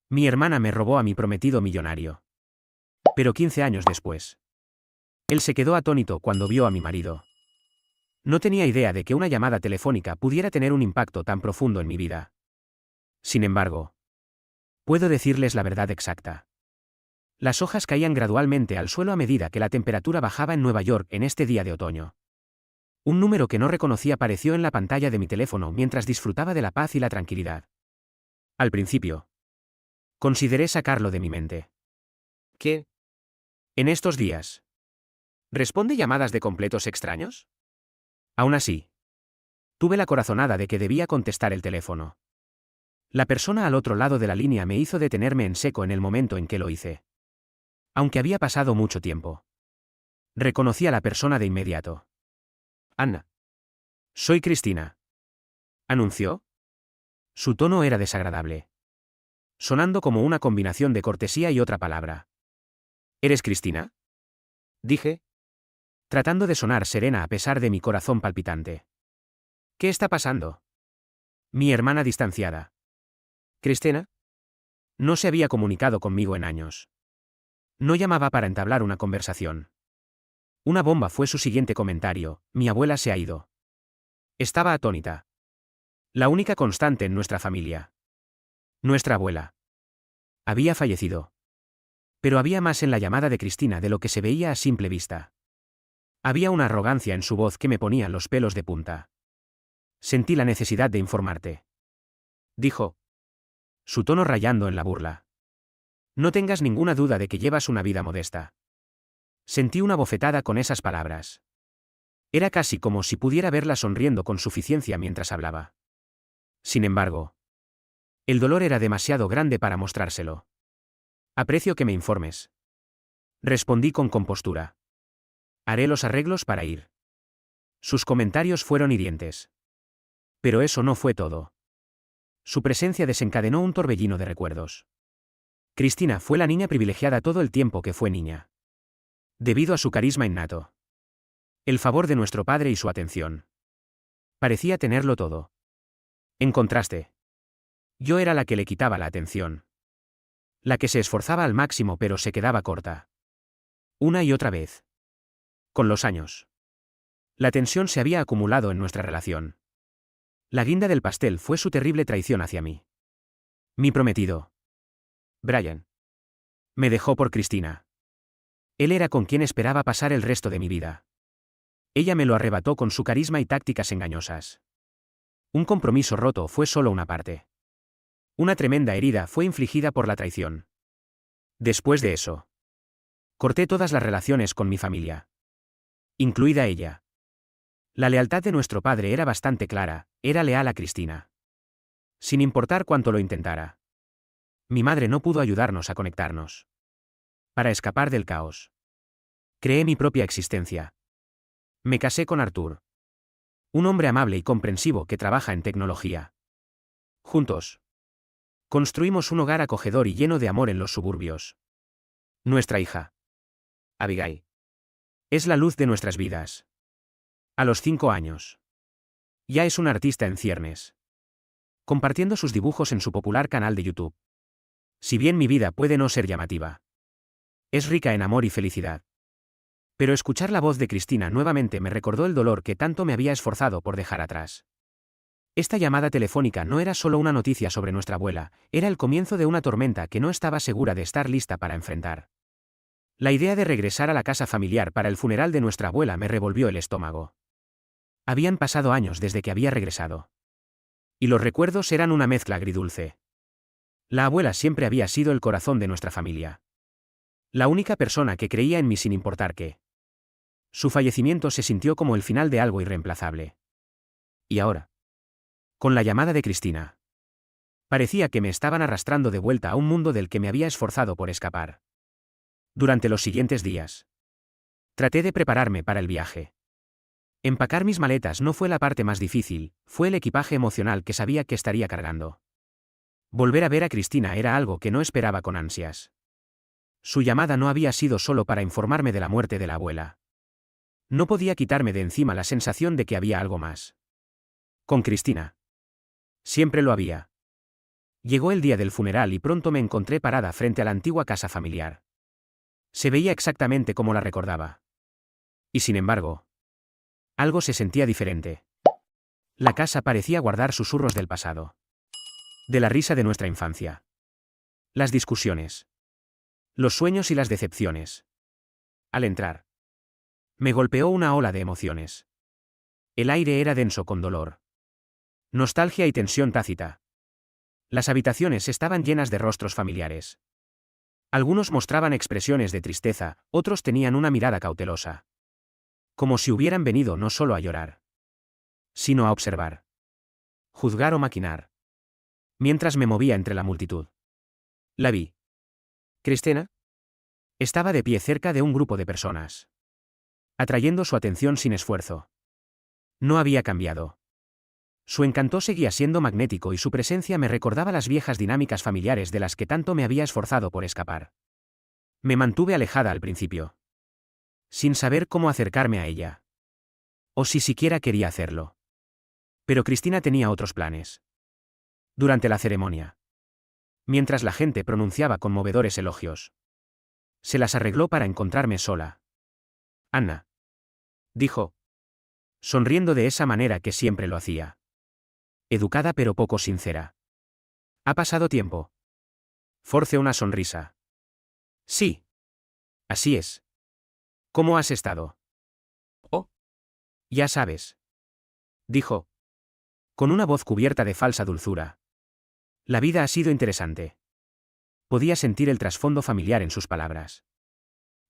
Mi hermana me robó a mi prometido millonario. Pero 15 años después. Él se quedó atónito cuando vio a mi marido. No tenía idea de que una llamada telefónica pudiera tener un impacto tan profundo en mi vida. Sin embargo, puedo decirles la verdad exacta. Las hojas caían gradualmente al suelo a medida que la temperatura bajaba en Nueva York en este día de otoño. Un número que no reconocí apareció en la pantalla de mi teléfono mientras disfrutaba de la paz y la tranquilidad. Al principio, consideré sacarlo de mi mente. ¿Qué? En estos días. ¿Responde llamadas de completos extraños? Aún así, tuve la corazonada de que debía contestar el teléfono. La persona al otro lado de la línea me hizo detenerme en seco en el momento en que lo hice. Aunque había pasado mucho tiempo. Reconocí a la persona de inmediato. Anna. Soy Cristina. ¿Anunció? Su tono era desagradable. Sonando como una combinación de cortesía y otra palabra. ¿Eres Cristina? Dije, tratando de sonar serena a pesar de mi corazón palpitante. ¿Qué está pasando? Mi hermana distanciada. ¿Cristina? No se había comunicado conmigo en años. No llamaba para entablar una conversación. Una bomba fue su siguiente comentario: mi abuela se ha ido. Estaba atónita. La única constante en nuestra familia. Nuestra abuela. Había fallecido. Pero había más en la llamada de Cristina de lo que se veía a simple vista. Había una arrogancia en su voz que me ponía los pelos de punta. Sentí la necesidad de informarte. Dijo. Su tono rayando en la burla. No tengas ninguna duda de que llevas una vida modesta. Sentí una bofetada con esas palabras. Era casi como si pudiera verla sonriendo con suficiencia mientras hablaba. Sin embargo, el dolor era demasiado grande para mostrárselo. Aprecio que me informes. Respondí con compostura. Haré los arreglos para ir. Sus comentarios fueron hirientes. Pero eso no fue todo. Su presencia desencadenó un torbellino de recuerdos. Cristina fue la niña privilegiada todo el tiempo que fue niña. Debido a su carisma innato. El favor de nuestro padre y su atención. Parecía tenerlo todo. En contraste, yo era la que le quitaba la atención. La que se esforzaba al máximo pero se quedaba corta. Una y otra vez. Con los años. La tensión se había acumulado en nuestra relación. La guinda del pastel fue su terrible traición hacia mí. Mi prometido. Brian. Me dejó por Cristina. Él era con quien esperaba pasar el resto de mi vida. Ella me lo arrebató con su carisma y tácticas engañosas. Un compromiso roto fue solo una parte. Una tremenda herida fue infligida por la traición. Después de eso, corté todas las relaciones con mi familia. Incluida ella. La lealtad de nuestro padre era bastante clara, era leal a Cristina. Sin importar cuánto lo intentara. Mi madre no pudo ayudarnos a conectarnos. Para escapar del caos. Creé mi propia existencia. Me casé con Arthur. Un hombre amable y comprensivo que trabaja en tecnología. Juntos. Construimos un hogar acogedor y lleno de amor en los suburbios. Nuestra hija. Abigail. Es la luz de nuestras vidas. A los 5 años. Ya es una artista en ciernes. Compartiendo sus dibujos en su popular canal de YouTube. Si bien mi vida puede no ser llamativa. Es rica en amor y felicidad. Pero escuchar la voz de Cristina nuevamente me recordó el dolor que tanto me había esforzado por dejar atrás. Esta llamada telefónica no era solo una noticia sobre nuestra abuela, era el comienzo de una tormenta que no estaba segura de estar lista para enfrentar. La idea de regresar a la casa familiar para el funeral de nuestra abuela me revolvió el estómago. Habían pasado años desde que había regresado. Y los recuerdos eran una mezcla agridulce. La abuela siempre había sido el corazón de nuestra familia. La única persona que creía en mí sin importar qué. Su fallecimiento se sintió como el final de algo irreemplazable. Y ahora. Con la llamada de Cristina. Parecía que me estaban arrastrando de vuelta a un mundo del que me había esforzado por escapar. Durante los siguientes días. Traté de prepararme para el viaje. Empacar mis maletas no fue la parte más difícil, fue el equipaje emocional que sabía que estaría cargando. Volver a ver a Cristina era algo que no esperaba con ansias. Su llamada no había sido solo para informarme de la muerte de la abuela. No podía quitarme de encima la sensación de que había algo más. Con Cristina. Siempre lo había. Llegó el día del funeral y pronto me encontré parada frente a la antigua casa familiar. Se veía exactamente como la recordaba. Y sin embargo, algo se sentía diferente. La casa parecía guardar susurros del pasado. De la risa de nuestra infancia. Las discusiones. Los sueños y las decepciones. Al entrar, me golpeó una ola de emociones. El aire era denso con dolor. Nostalgia y tensión tácita. Las habitaciones estaban llenas de rostros familiares. Algunos mostraban expresiones de tristeza, otros tenían una mirada cautelosa. Como si hubieran venido no solo a llorar, sino a observar, juzgar o maquinar. Mientras me movía entre la multitud, la vi. Cristina estaba de pie cerca de un grupo de personas, atrayendo su atención sin esfuerzo. No había cambiado. Su encanto seguía siendo magnético y su presencia me recordaba las viejas dinámicas familiares de las que tanto me había esforzado por escapar. Me mantuve alejada al principio, sin saber cómo acercarme a ella, o si siquiera quería hacerlo. Pero Cristina tenía otros planes. Durante la ceremonia, mientras la gente pronunciaba conmovedores elogios, se las arregló para encontrarme sola. Anna, dijo, sonriendo de esa manera que siempre lo hacía. Educada pero poco sincera. ¿Ha pasado tiempo? Forcé una sonrisa. Sí. Así es. ¿Cómo has estado? Oh. Ya sabes. Dijo, con una voz cubierta de falsa dulzura. La vida ha sido interesante. Podía sentir el trasfondo familiar en sus palabras.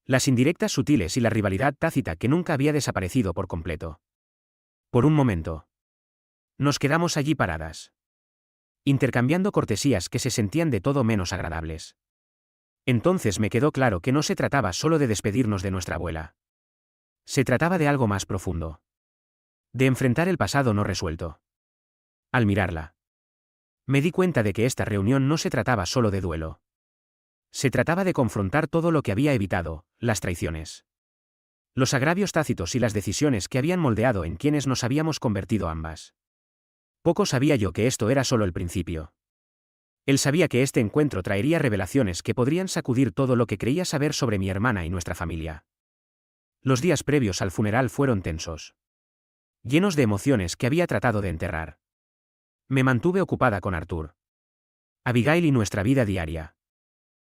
Las indirectas sutiles y la rivalidad tácita que nunca había desaparecido por completo. Por un momento, nos quedamos allí paradas, intercambiando cortesías que se sentían de todo menos agradables. Entonces me quedó claro que no se trataba solo de despedirnos de nuestra abuela. Se trataba de algo más profundo. De enfrentar el pasado no resuelto. Al mirarla, me di cuenta de que esta reunión no se trataba solo de duelo. Se trataba de confrontar todo lo que había evitado, las traiciones, los agravios tácitos y las decisiones que habían moldeado en quienes nos habíamos convertido ambas. Poco sabía yo que esto era solo el principio. Él sabía que este encuentro traería revelaciones que podrían sacudir todo lo que creía saber sobre mi hermana y nuestra familia. Los días previos al funeral fueron tensos, llenos de emociones que había tratado de enterrar. Me mantuve ocupada con Arthur, Abigail y nuestra vida diaria.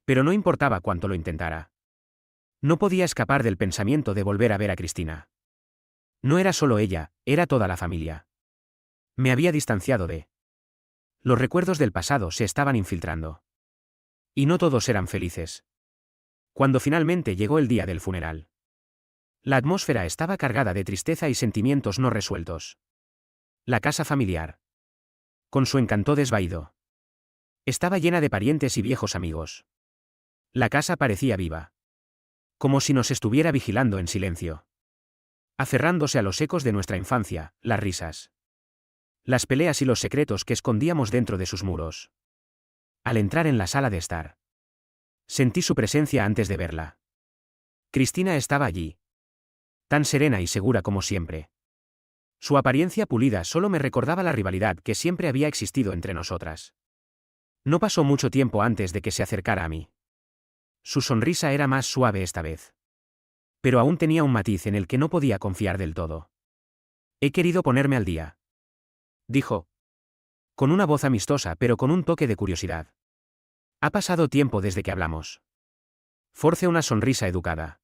Pero no importaba cuánto lo intentara. No podía escapar del pensamiento de volver a ver a Cristina. No era solo ella, era toda la familia. Me había distanciado de... Los recuerdos del pasado se estaban infiltrando. Y no todos eran felices. Cuando finalmente llegó el día del funeral, la atmósfera estaba cargada de tristeza y sentimientos no resueltos. La casa familiar, con su encanto desvaído, estaba llena de parientes y viejos amigos. La casa parecía viva, como si nos estuviera vigilando en silencio, aferrándose a los ecos de nuestra infancia, las risas, las peleas y los secretos que escondíamos dentro de sus muros. Al entrar en la sala de estar, sentí su presencia antes de verla. Cristina estaba allí, tan serena y segura como siempre. Su apariencia pulida solo me recordaba la rivalidad que siempre había existido entre nosotras. No pasó mucho tiempo antes de que se acercara a mí. Su sonrisa era más suave esta vez. Pero aún tenía un matiz en el que no podía confiar del todo. He querido ponerme al día, dijo, con una voz amistosa pero con un toque de curiosidad. Ha pasado tiempo desde que hablamos. Forcé una sonrisa educada,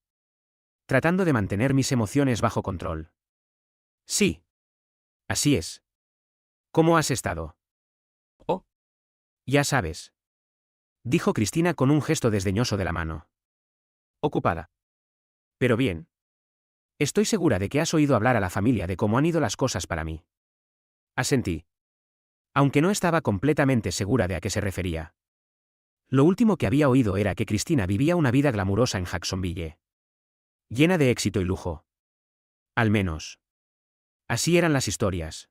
tratando de mantener mis emociones bajo control. Sí. Así es. ¿Cómo has estado? Oh. Ya sabes, dijo Cristina con un gesto desdeñoso de la mano. Ocupada. Pero bien. Estoy segura de que has oído hablar a la familia de cómo han ido las cosas para mí. Asentí, aunque no estaba completamente segura de a qué se refería. Lo último que había oído era que Cristina vivía una vida glamurosa en Jacksonville, llena de éxito y lujo. Al menos, así eran las historias.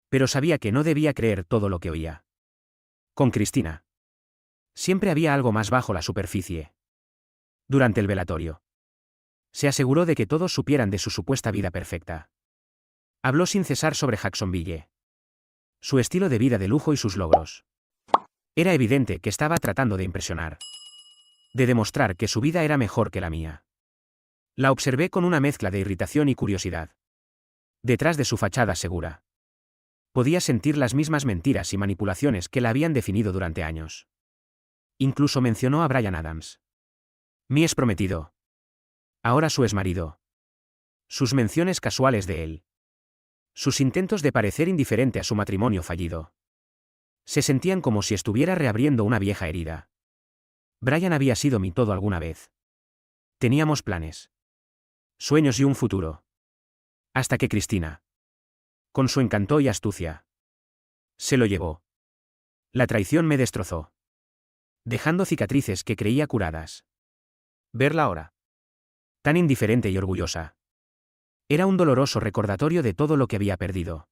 Pero sabía que no debía creer todo lo que oía. Con Cristina, siempre había algo más bajo la superficie. Durante el velatorio, se aseguró de que todos supieran de su supuesta vida perfecta. Habló sin cesar sobre Jacksonville, su estilo de vida de lujo y sus logros. Era evidente que estaba tratando de impresionar. De demostrar que su vida era mejor que la mía. La observé con una mezcla de irritación y curiosidad. Detrás de su fachada segura. Podía sentir las mismas mentiras y manipulaciones que la habían definido durante años. Incluso mencionó a Bryan Adams. Mi ex prometido. Ahora su exmarido. Sus menciones casuales de él. Sus intentos de parecer indiferente a su matrimonio fallido. Se sentían como si estuviera reabriendo una vieja herida. Bryan había sido mi todo alguna vez. Teníamos planes. Sueños y un futuro. Hasta que Cristina. Con su encanto y astucia. Se lo llevó. La traición me destrozó. Dejando cicatrices que creía curadas. Verla ahora. Tan indiferente y orgullosa. Era un doloroso recordatorio de todo lo que había perdido.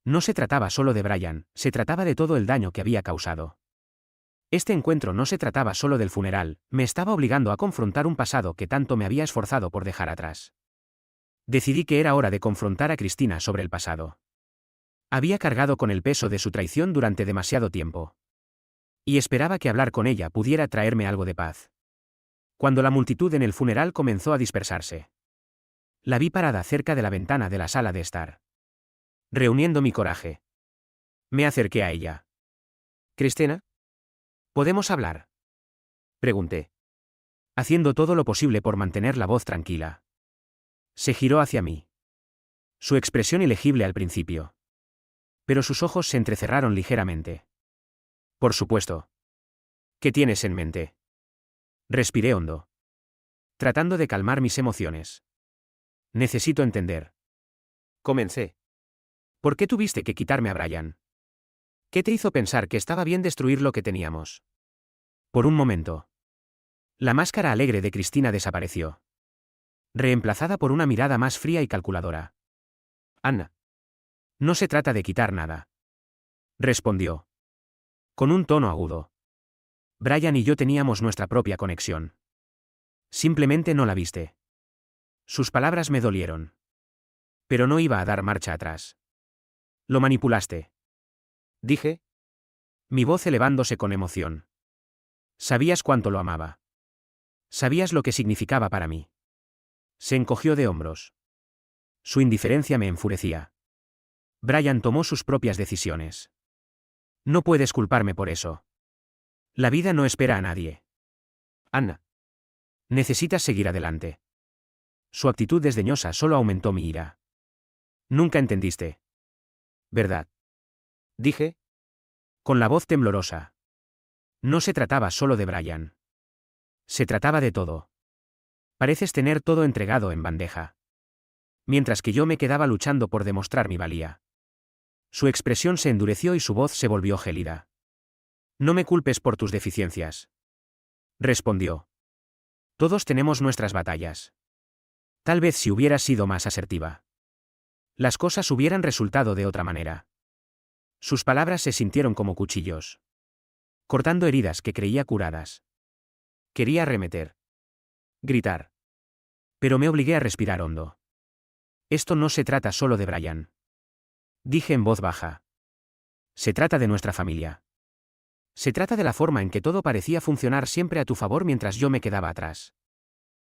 No se trataba solo de Bryan, se trataba de todo el daño que había causado. Este encuentro no se trataba solo del funeral, me estaba obligando a confrontar un pasado que tanto me había esforzado por dejar atrás. Decidí que era hora de confrontar a Cristina sobre el pasado. Había cargado con el peso de su traición durante demasiado tiempo. Y esperaba que hablar con ella pudiera traerme algo de paz. Cuando la multitud en el funeral comenzó a dispersarse. La vi parada cerca de la ventana de la sala de estar. Reuniendo mi coraje. Me acerqué a ella. ¿Cristina? ¿Podemos hablar? Pregunté. Haciendo todo lo posible por mantener la voz tranquila. Se giró hacia mí. Su expresión ilegible al principio. Pero sus ojos se entrecerraron ligeramente. Por supuesto. ¿Qué tienes en mente? Respiré hondo. Tratando de calmar mis emociones. Necesito entender. Comencé. ¿Por qué tuviste que quitarme a Bryan? ¿Qué te hizo pensar que estaba bien destruir lo que teníamos? Por un momento. La máscara alegre de Cristina desapareció. Reemplazada por una mirada más fría y calculadora. Anna. No se trata de quitar nada. Respondió. Con un tono agudo. Bryan y yo teníamos nuestra propia conexión. Simplemente no la viste. Sus palabras me dolieron. Pero no iba a dar marcha atrás. Lo manipulaste. Dije. Mi voz elevándose con emoción. Sabías cuánto lo amaba. Sabías lo que significaba para mí. Se encogió de hombros. Su indiferencia me enfurecía. Bryan tomó sus propias decisiones. No puedes culparme por eso. La vida no espera a nadie. Anna. Necesitas seguir adelante. Su actitud desdeñosa solo aumentó mi ira. Nunca entendiste. ¿Verdad? Dije. Con la voz temblorosa. No se trataba solo de Bryan. Se trataba de todo. Pareces tener todo entregado en bandeja. Mientras que yo me quedaba luchando por demostrar mi valía. Su expresión se endureció y su voz se volvió gélida. No me culpes por tus deficiencias. Respondió. Todos tenemos nuestras batallas. Tal vez si hubieras sido más asertiva. Las cosas hubieran resultado de otra manera. Sus palabras se sintieron como cuchillos. Cortando heridas que creía curadas. Quería arremeter. Gritar. Pero me obligué a respirar hondo. Esto no se trata solo de Bryan. Dije en voz baja. Se trata de nuestra familia. Se trata de la forma en que todo parecía funcionar siempre a tu favor mientras yo me quedaba atrás.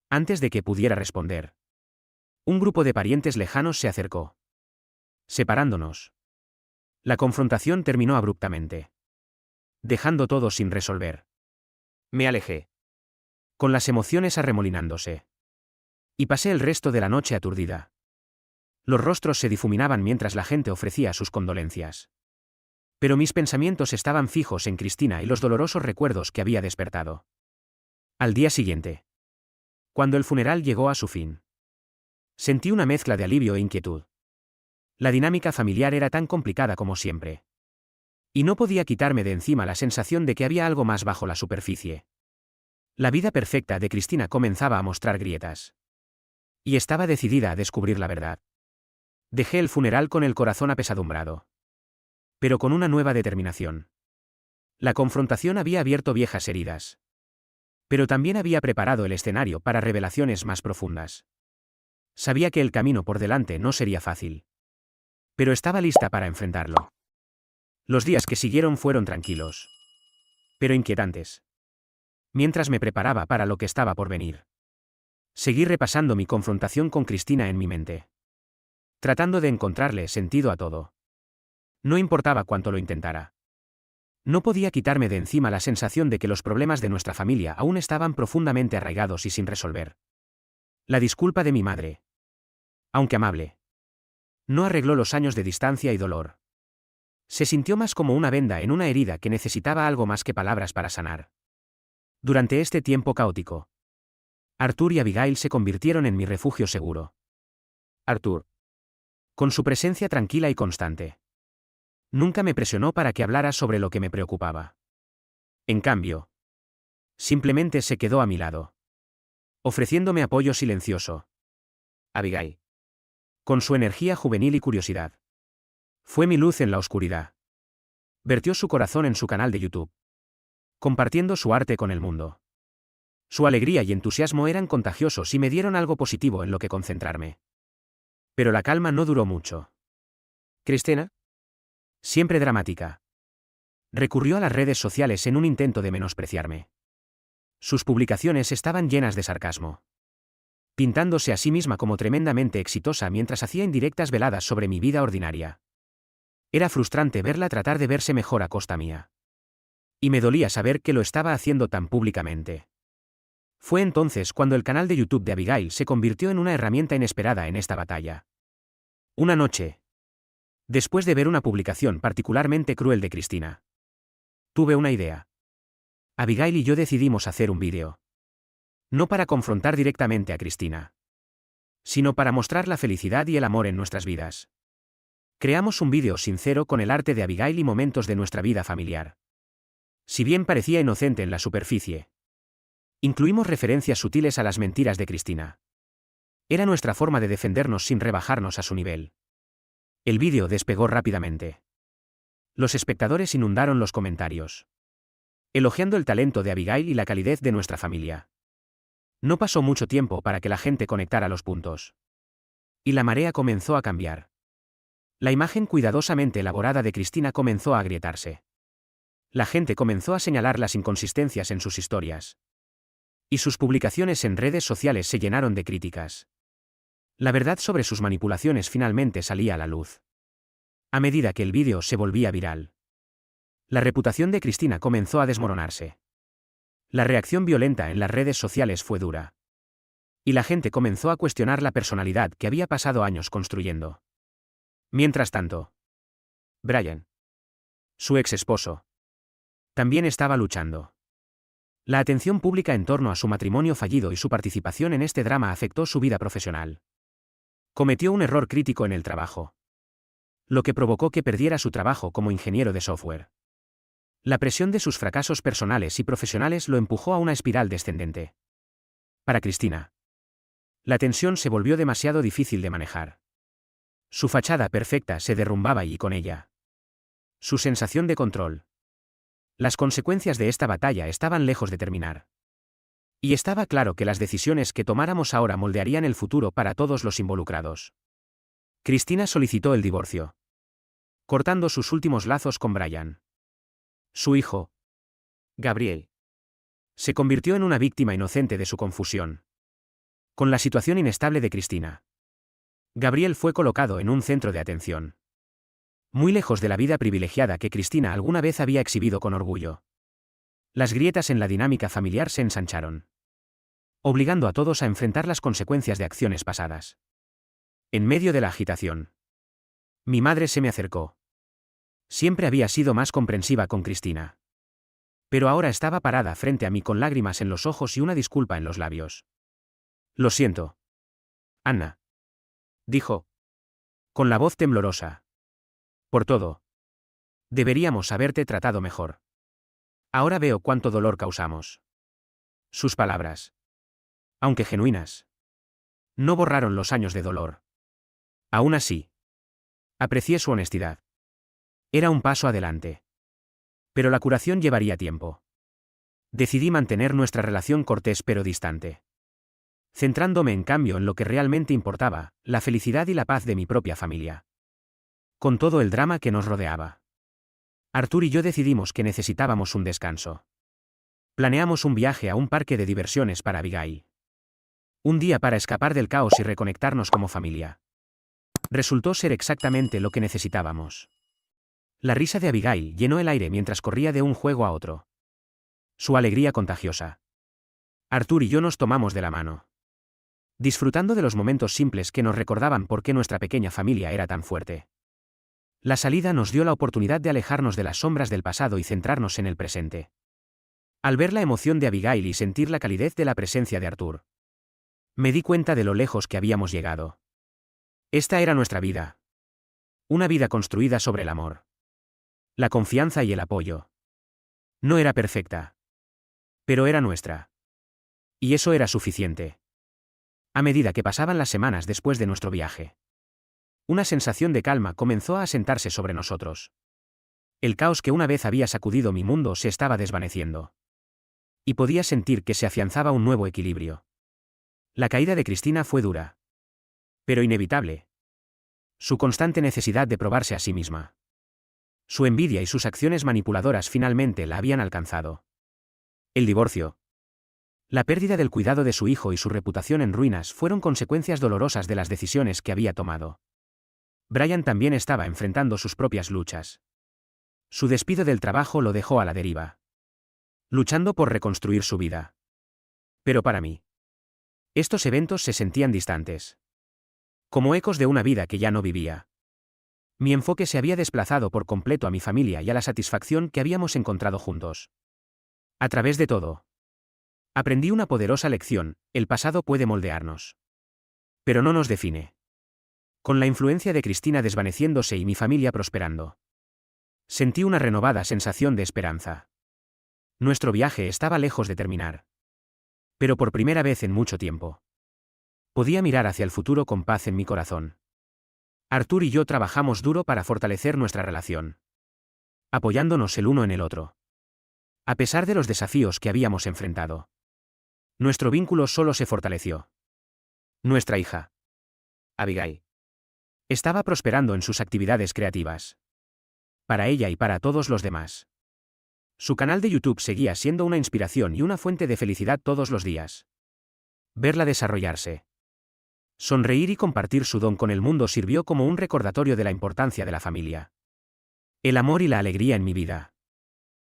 Antes de que pudiera responder. Un grupo de parientes lejanos se acercó. Separándonos. La confrontación terminó abruptamente. Dejando todo sin resolver. Me alejé. Con las emociones arremolinándose. Y pasé el resto de la noche aturdida. Los rostros se difuminaban mientras la gente ofrecía sus condolencias. Pero mis pensamientos estaban fijos en Cristina y los dolorosos recuerdos que había despertado. Al día siguiente. Cuando el funeral llegó a su fin. Sentí una mezcla de alivio e inquietud. La dinámica familiar era tan complicada como siempre. Y no podía quitarme de encima la sensación de que había algo más bajo la superficie. La vida perfecta de Cristina comenzaba a mostrar grietas. Y estaba decidida a descubrir la verdad. Dejé el funeral con el corazón apesadumbrado. Pero con una nueva determinación. La confrontación había abierto viejas heridas. Pero también había preparado el escenario para revelaciones más profundas. Sabía que el camino por delante no sería fácil. Pero estaba lista para enfrentarlo. Los días que siguieron fueron tranquilos. pero inquietantes. Mientras me preparaba para lo que estaba por venir, seguí repasando mi confrontación con Cristina en mi mente, tratando de encontrarle sentido a todo. No importaba cuánto lo intentara. No podía quitarme de encima la sensación de que los problemas de nuestra familia aún estaban profundamente arraigados y sin resolver. La disculpa de mi madre, aunque amable, no arregló los años de distancia y dolor. Se sintió más como una venda en una herida que necesitaba algo más que palabras para sanar. Durante este tiempo caótico, Arthur y Abigail se convirtieron en mi refugio seguro. Arthur, con su presencia tranquila y constante, nunca me presionó para que hablara sobre lo que me preocupaba. En cambio, simplemente se quedó a mi lado, ofreciéndome apoyo silencioso. Abigail, con su energía juvenil y curiosidad, fue mi luz en la oscuridad. Vertió su corazón en su canal de YouTube, compartiendo su arte con el mundo. Su alegría y entusiasmo eran contagiosos y me dieron algo positivo en lo que concentrarme. Pero la calma no duró mucho. Cristina, siempre dramática, recurrió a las redes sociales en un intento de menospreciarme. Sus publicaciones estaban llenas de sarcasmo, pintándose a sí misma como tremendamente exitosa mientras hacía indirectas veladas sobre mi vida ordinaria. Era frustrante verla tratar de verse mejor a costa mía. Y me dolía saber que lo estaba haciendo tan públicamente. Fue entonces cuando el canal de YouTube de Abigail se convirtió en una herramienta inesperada en esta batalla. Una noche, después de ver una publicación particularmente cruel de Cristina, tuve una idea. Abigail y yo decidimos hacer un vídeo. No para confrontar directamente a Cristina, sino para mostrar la felicidad y el amor en nuestras vidas. Creamos un vídeo sincero con el arte de Abigail y momentos de nuestra vida familiar. Si bien parecía inocente en la superficie, incluimos referencias sutiles a las mentiras de Cristina. Era nuestra forma de defendernos sin rebajarnos a su nivel. El vídeo despegó rápidamente. Los espectadores inundaron los comentarios, elogiando el talento de Abigail y la calidez de nuestra familia. No pasó mucho tiempo para que la gente conectara los puntos. Y la marea comenzó a cambiar. La imagen cuidadosamente elaborada de Cristina comenzó a agrietarse. La gente comenzó a señalar las inconsistencias en sus historias. Y sus publicaciones en redes sociales se llenaron de críticas. La verdad sobre sus manipulaciones finalmente salía a la luz. A medida que el vídeo se volvía viral, la reputación de Cristina comenzó a desmoronarse. La reacción violenta en las redes sociales fue dura. Y la gente comenzó a cuestionar la personalidad que había pasado años construyendo. Mientras tanto, Brian, su ex esposo, también estaba luchando. La atención pública en torno a su matrimonio fallido y su participación en este drama afectó su vida profesional. Cometió un error crítico en el trabajo, lo que provocó que perdiera su trabajo como ingeniero de software. La presión de sus fracasos personales y profesionales lo empujó a una espiral descendente. Para Cristina, la tensión se volvió demasiado difícil de manejar. Su fachada perfecta se derrumbaba y con ella su sensación de control. Las consecuencias de esta batalla estaban lejos de terminar. Y estaba claro que las decisiones que tomáramos ahora moldearían el futuro para todos los involucrados. Cristina solicitó el divorcio, cortando sus últimos lazos con Brian. Su hijo, Gabriel, se convirtió en una víctima inocente de su confusión. Con la situación inestable de Cristina, Gabriel fue colocado en un centro de atención, muy lejos de la vida privilegiada que Cristina alguna vez había exhibido con orgullo. Las grietas en la dinámica familiar se ensancharon, obligando a todos a enfrentar las consecuencias de acciones pasadas. En medio de la agitación, mi madre se me acercó. Siempre había sido más comprensiva con Cristina. Pero ahora estaba parada frente a mí con lágrimas en los ojos y una disculpa en los labios. Lo siento, Anna, dijo, con la voz temblorosa. Por todo. Deberíamos haberte tratado mejor. Ahora veo cuánto dolor causamos. Sus palabras, aunque genuinas, no borraron los años de dolor. Aún así, aprecié su honestidad. Era un paso adelante. Pero la curación llevaría tiempo. Decidí mantener nuestra relación cortés pero distante, centrándome en cambio en lo que realmente importaba, la felicidad y la paz de mi propia familia. Con todo el drama que nos rodeaba. Arthur y yo decidimos que necesitábamos un descanso. Planeamos un viaje a un parque de diversiones para Abigail. Un día para escapar del caos y reconectarnos como familia. Resultó ser exactamente lo que necesitábamos. La risa de Abigail llenó el aire mientras corría de un juego a otro. Su alegría contagiosa. Arthur y yo nos tomamos de la mano, disfrutando de los momentos simples que nos recordaban por qué nuestra pequeña familia era tan fuerte. La salida nos dio la oportunidad de alejarnos de las sombras del pasado y centrarnos en el presente. Al ver la emoción de Abigail y sentir la calidez de la presencia de Arthur, me di cuenta de lo lejos que habíamos llegado. Esta era nuestra vida. Una vida construida sobre el amor, la confianza y el apoyo. No era perfecta, pero era nuestra. Y eso era suficiente. A medida que pasaban las semanas después de nuestro viaje, una sensación de calma comenzó a asentarse sobre nosotros. El caos que una vez había sacudido mi mundo se estaba desvaneciendo. Y podía sentir que se afianzaba un nuevo equilibrio. La caída de Cristina fue dura, pero inevitable. Su constante necesidad de probarse a sí misma. Su envidia y sus acciones manipuladoras finalmente la habían alcanzado. El divorcio, la pérdida del cuidado de su hijo y su reputación en ruinas fueron consecuencias dolorosas de las decisiones que había tomado. Brian también estaba enfrentando sus propias luchas. Su despido del trabajo lo dejó a la deriva, luchando por reconstruir su vida. Pero para mí, estos eventos se sentían distantes, como ecos de una vida que ya no vivía. Mi enfoque se había desplazado por completo a mi familia y a la satisfacción que habíamos encontrado juntos. A través de todo, aprendí una poderosa lección: el pasado puede moldearnos, pero no nos define. Con la influencia de Cristina desvaneciéndose y mi familia prosperando, sentí una renovada sensación de esperanza. Nuestro viaje estaba lejos de terminar. Pero por primera vez en mucho tiempo, podía mirar hacia el futuro con paz en mi corazón. Arthur y yo trabajamos duro para fortalecer nuestra relación, apoyándonos el uno en el otro. A pesar de los desafíos que habíamos enfrentado, nuestro vínculo solo se fortaleció. Nuestra hija, Abigail, estaba prosperando en sus actividades creativas. Para ella y para todos los demás. Su canal de YouTube seguía siendo una inspiración y una fuente de felicidad todos los días. Verla desarrollarse, sonreír y compartir su don con el mundo sirvió como un recordatorio de la importancia de la familia. El amor y la alegría en mi vida.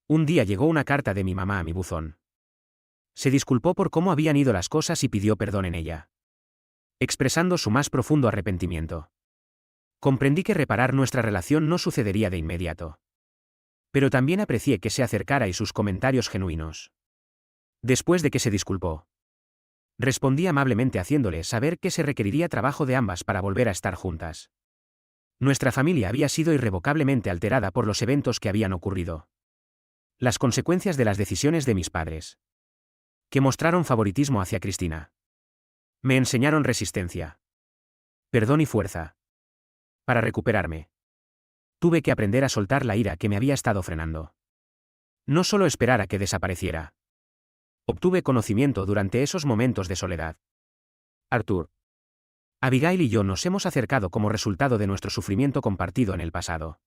Un día llegó una carta de mi mamá a mi buzón. Se disculpó por cómo habían ido las cosas y pidió perdón en ella, expresando su más profundo arrepentimiento. Comprendí que reparar nuestra relación no sucedería de inmediato. Pero también aprecié que se acercara y sus comentarios genuinos. Después de que se disculpó, respondí amablemente haciéndole saber que se requeriría trabajo de ambas para volver a estar juntas. Nuestra familia había sido irrevocablemente alterada por los eventos que habían ocurrido. Las consecuencias de las decisiones de mis padres, que mostraron favoritismo hacia Cristina, me enseñaron resistencia, perdón y fuerza. Para recuperarme, tuve que aprender a soltar la ira que me había estado frenando. No solo esperar a que desapareciera. Obtuve conocimiento durante esos momentos de soledad. Arthur, Abigail y yo nos hemos acercado como resultado de nuestro sufrimiento compartido en el pasado.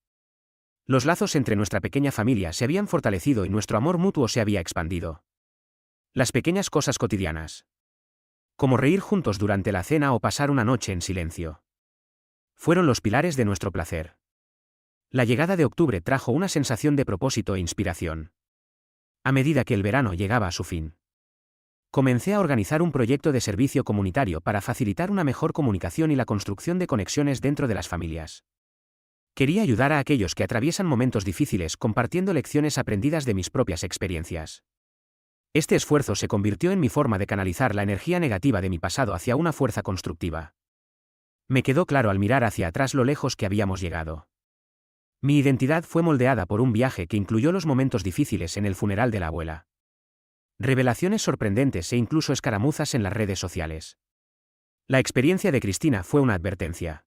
Los lazos entre nuestra pequeña familia se habían fortalecido y nuestro amor mutuo se había expandido. Las pequeñas cosas cotidianas, como reír juntos durante la cena o pasar una noche en silencio, fueron los pilares de nuestro placer. La llegada de octubre trajo una sensación de propósito e inspiración. A medida que el verano llegaba a su fin, comencé a organizar un proyecto de servicio comunitario para facilitar una mejor comunicación y la construcción de conexiones dentro de las familias. Quería ayudar a aquellos que atraviesan momentos difíciles compartiendo lecciones aprendidas de mis propias experiencias. Este esfuerzo se convirtió en mi forma de canalizar la energía negativa de mi pasado hacia una fuerza constructiva. Me quedó claro al mirar hacia atrás lo lejos que habíamos llegado. Mi identidad fue moldeada por un viaje que incluyó los momentos difíciles en el funeral de la abuela, revelaciones sorprendentes e incluso escaramuzas en las redes sociales. La experiencia de Cristina fue una advertencia.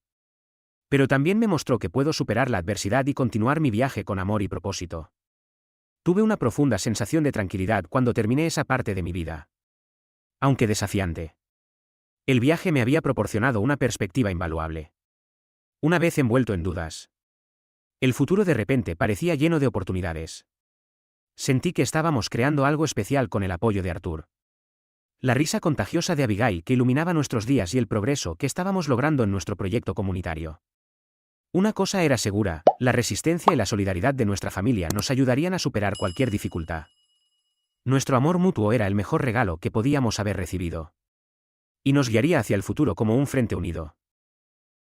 Pero también me mostró que puedo superar la adversidad y continuar mi viaje con amor y propósito. Tuve una profunda sensación de tranquilidad cuando terminé esa parte de mi vida. Aunque desafiante, el viaje me había proporcionado una perspectiva invaluable. Una vez envuelto en dudas, El futuro de repente parecía lleno de oportunidades. Sentí que estábamos creando algo especial con el apoyo de Arthur. La risa contagiosa de Abigail que iluminaba nuestros días y el progreso que estábamos logrando en nuestro proyecto comunitario. Una cosa era segura, la resistencia y la solidaridad de nuestra familia nos ayudarían a superar cualquier dificultad. Nuestro amor mutuo era el mejor regalo que podíamos haber recibido. Y nos guiaría hacia el futuro como un frente unido.